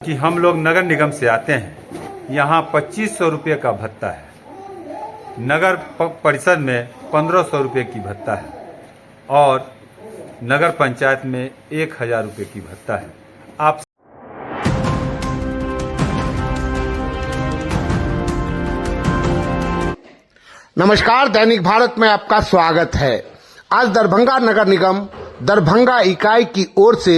कि हम लोग नगर निगम से आते हैं, यहाँ 2500 रुपये का भत्ता है, नगर परिषद में 1500 रुपये की भत्ता है और नगर पंचायत में 1000 रुपये की भत्ता है। आप नमस्कार, दैनिक भारत में आपका स्वागत है। आज दरभंगा नगर निगम दरभंगा इकाई की ओर से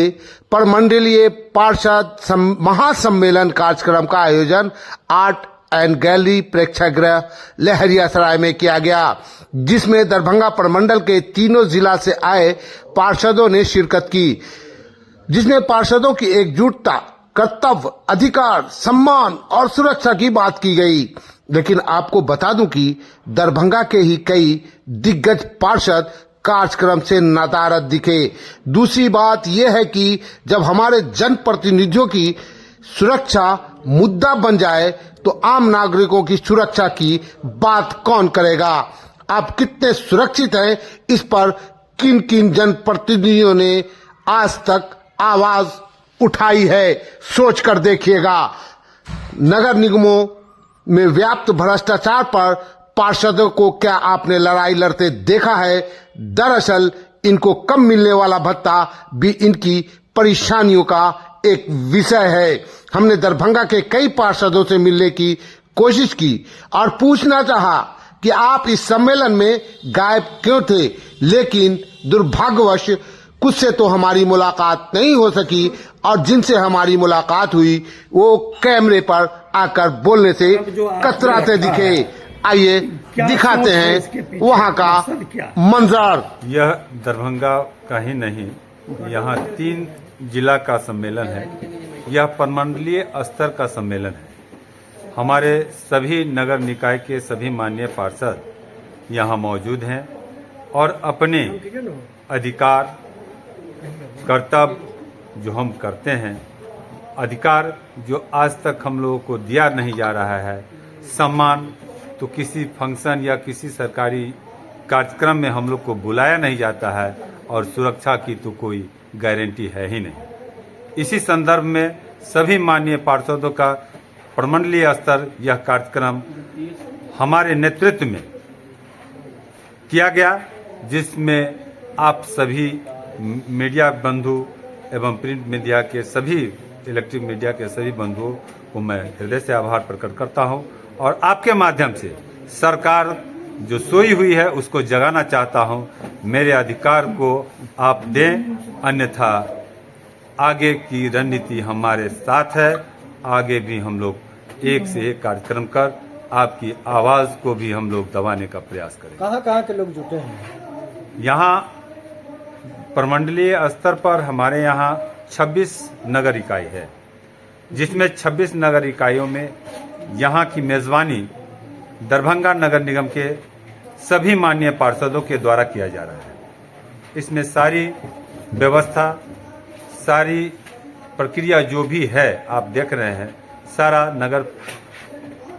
परमंडलीय पार्षद महासम्मेलन कार्यक्रम का आयोजन आर्ट एंड गैलरी प्रेक्षागृह लहरियासराय में किया गया, जिसमें दरभंगा प्रमंडल के तीनों जिला से आए पार्षदों ने शिरकत की, जिसमें पार्षदों की एकजुटता, कर्तव्य, अधिकार, सम्मान और सुरक्षा की बात की गई। लेकिन आपको बता दूं कि दरभंगा के ही कई दिग्गज पार्षद कार्यक्रम से नदारद दिखे। दूसरी बात यह है कि जब हमारे जनप्रतिनिधियों की सुरक्षा मुद्दा बन जाए तो आम नागरिकों की सुरक्षा की बात कौन करेगा। आप कितने सुरक्षित हैं, इस पर किन किन जनप्रतिनिधियों ने आज तक आवाज उठाई है, सोच कर देखिएगा। नगर निगमों में व्याप्त भ्रष्टाचार पर पार्षदों को क्या आपने लड़ाई लड़ते देखा है? दरअसल इनको कम मिलने वाला भत्ता भी इनकी परेशानियों का एक विषय है। हमने दरभंगा के कई पार्षदों से मिलने की कोशिश की और पूछना चाहा कि आप इस सम्मेलन में गायब क्यों थे, लेकिन दुर्भाग्यवश कुछ से तो हमारी मुलाकात नहीं हो सकी और जिनसे हमारी मुलाकात हुई वो कैमरे पर आकर बोलने से कतराते दिखे। आइए दिखाते हैं वहां का मंजर। यह दरभंगा का ही नहीं, यहाँ 3 जिला का सम्मेलन है। यह प्रमंडलीय स्तर का सम्मेलन है। हमारे सभी नगर निकाय के सभी माननीय पार्षद यहाँ मौजूद हैं और अपने अधिकार, कर्तव्य जो हम करते हैं, अधिकार जो आज तक हम लोगों को दिया नहीं जा रहा है, सम्मान तो किसी फंक्शन या किसी सरकारी कार्यक्रम में हम लोग को बुलाया नहीं जाता है और सुरक्षा की तो कोई गारंटी है ही नहीं। इसी संदर्भ में सभी माननीय पार्षदों का प्रमंडलीय स्तर यह कार्यक्रम हमारे नेतृत्व में किया गया, जिसमें आप सभी मीडिया बंधु एवं प्रिंट मीडिया के सभी, इलेक्ट्रिक मीडिया के सभी बंधुओं को मैं हृदय से आभार प्रकट करता हूं और आपके माध्यम से सरकार जो सोई हुई है उसको जगाना चाहता हूं। मेरे अधिकार को आप दें, अन्यथा आगे की रणनीति हमारे साथ है। आगे भी हम लोग एक से एक कार्यक्रम कर आपकी आवाज को भी हम लोग दबाने का प्रयास करें। कहाँ के लोग जुटे हैं? यहाँ प्रमंडलीय स्तर पर हमारे यहाँ 26 नगर इकाई है, जिसमें 26 नगर इकाइयों में यहाँ की मेजबानी दरभंगा नगर निगम के सभी माननीय पार्षदों के द्वारा किया जा रहा है। इसमें सारी व्यवस्था, सारी प्रक्रिया जो भी है आप देख रहे हैं, सारा नगर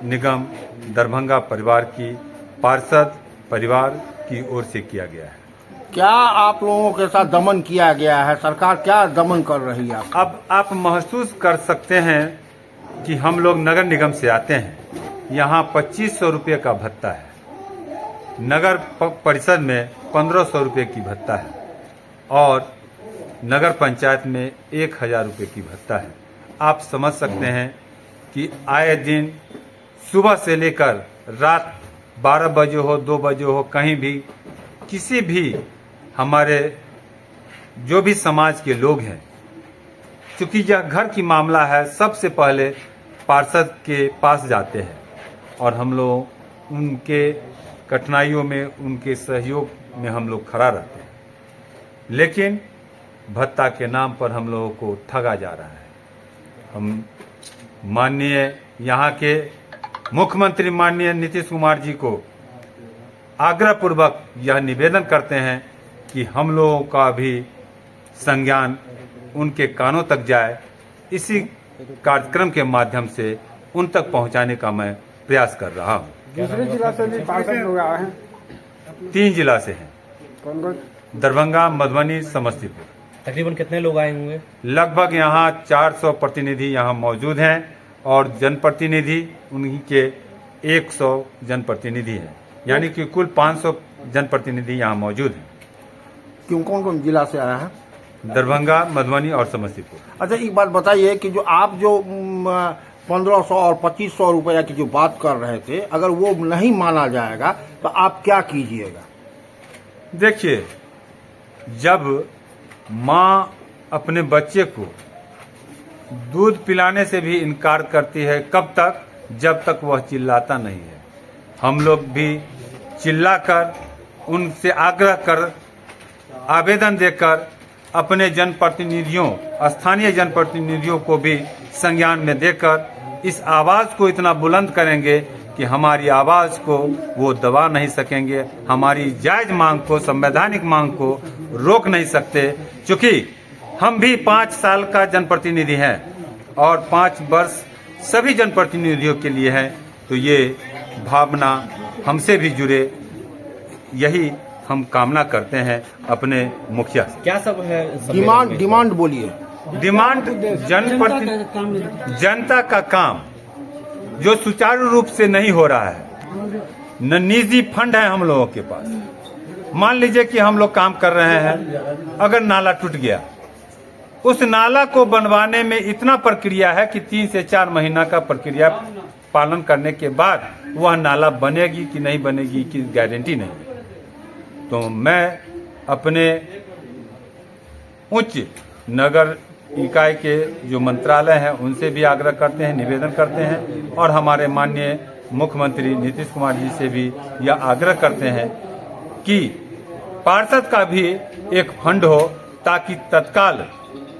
निगम दरभंगा परिवार की, पार्षद परिवार की ओर से किया गया है। क्या आप लोगों के साथ दमन किया गया है? सरकार क्या दमन कर रही है? अब आप महसूस कर सकते हैं कि हम लोग नगर निगम से आते हैं, यहाँ 2500 रुपये का भत्ता है, नगर परिषद में 1500 रुपये की भत्ता है और नगर पंचायत में 1000 रुपये की भत्ता है। आप समझ सकते हैं कि आए दिन सुबह से लेकर रात 12 बजे हो, 2 बजे हो, कहीं भी किसी भी हमारे जो भी समाज के लोग हैं, चूंकि यह घर की मामला है, सबसे पहले पार्षद के पास जाते हैं और हम लोग उनके कठिनाइयों में, उनके सहयोग में हम लोग खड़ा रहते हैं। लेकिन भत्ता के नाम पर हम लोगों को ठगा जा रहा है। हम माननीय यहाँ के मुख्यमंत्री माननीय नीतीश कुमार जी को आग्रहपूर्वक यह निवेदन करते हैं कि हम लोगों का भी संज्ञान उनके कानों तक जाए। इसी कार्यक्रम के माध्यम से उन तक पहुंचाने का मैं प्रयास कर रहा हूं। दूसरे जिला से भी पार्षद लोग आए हैं? 3 जिला से हैं, कौन कौन? दरभंगा, मधुबनी, समस्तीपुर। तकरीबन कितने लोग आए होंगे? लगभग यहाँ 400 प्रतिनिधि यहाँ मौजूद हैं और जनप्रतिनिधि उन्हीं के 100 जनप्रतिनिधि हैं, यानी कि कुल 500 जनप्रतिनिधि यहाँ मौजूद हैं। क्यों, कौन कौन जिला से आया है? दरभंगा, मधुबनी और समस्तीपुर। अच्छा, एक बात बताइए कि जो आप जो 1500 और 2500 रुपया की जो बात कर रहे थे, अगर वो नहीं माना जाएगा तो आप क्या कीजिएगा? देखिए, जब माँ अपने बच्चे को दूध पिलाने से भी इनकार करती है, कब तक? जब तक वह चिल्लाता नहीं है। हम लोग भी चिल्लाकर उनसे आग्रह कर, आवेदन देकर अपने जनप्रतिनिधियों, स्थानीय जनप्रतिनिधियों को भी संज्ञान में देकर इस आवाज को इतना बुलंद करेंगे कि हमारी आवाज को वो दबा नहीं सकेंगे। हमारी जायज मांग को, संवैधानिक मांग को रोक नहीं सकते, क्योंकि हम भी 5 साल का जनप्रतिनिधि हैं और 5 वर्ष सभी जनप्रतिनिधियों के लिए है। तो ये भावना हमसे भी जुड़े, यही हम कामना करते हैं अपने मुखिया से। क्या सब है डिमांड बोलिए। डिमांड जनता का काम जो सुचारू रूप से नहीं हो रहा है, न निजी फंड है हम लोगों के पास। मान लीजिए कि हम लोग काम कर रहे हैं, अगर नाला टूट गया, उस नाला को बनवाने में इतना प्रक्रिया है कि 3 से 4 महीना का प्रक्रिया पालन करने के बाद वह नाला बनेगी कि नहीं बनेगी की गारंटी नहीं है। तो मैं अपने उच्च नगर इकाई के जो मंत्रालय हैं उनसे भी आग्रह करते हैं, निवेदन करते हैं और हमारे माननीय मुख्यमंत्री नीतीश कुमार जी से भी यह आग्रह करते हैं कि पार्षद का भी एक फंड हो, ताकि तत्काल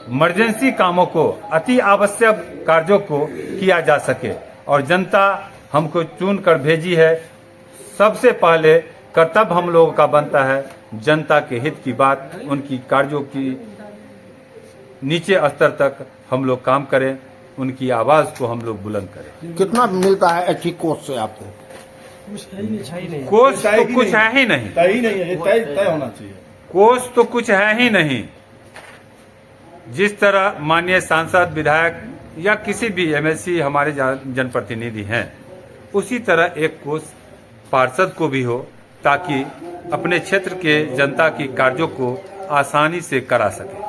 इमरजेंसी कामों को, अति आवश्यक कार्यों को किया जा सके। और जनता हमको चुन कर भेजी है, सबसे पहले कर्तव्य हम लोगों का बनता है जनता के हित की बात, उनकी कार्यों की नीचे स्तर तक हम लोग काम करें, उनकी आवाज को हम लोग बुलंद करें। कितना मिलता है अच्छी कोष से आपको? कोष तो कुछ है ही नहीं, तय होना चाहिए। कोष तो कुछ है ही नहीं। जिस तरह माननीय सांसद, विधायक या किसी भी एमएलसी हमारे जनप्रतिनिधि हैं, उसी तरह एक कोष पार्षद को भी हो, ताकि अपने क्षेत्र के जनता की कार्यों को आसानी से करा सके।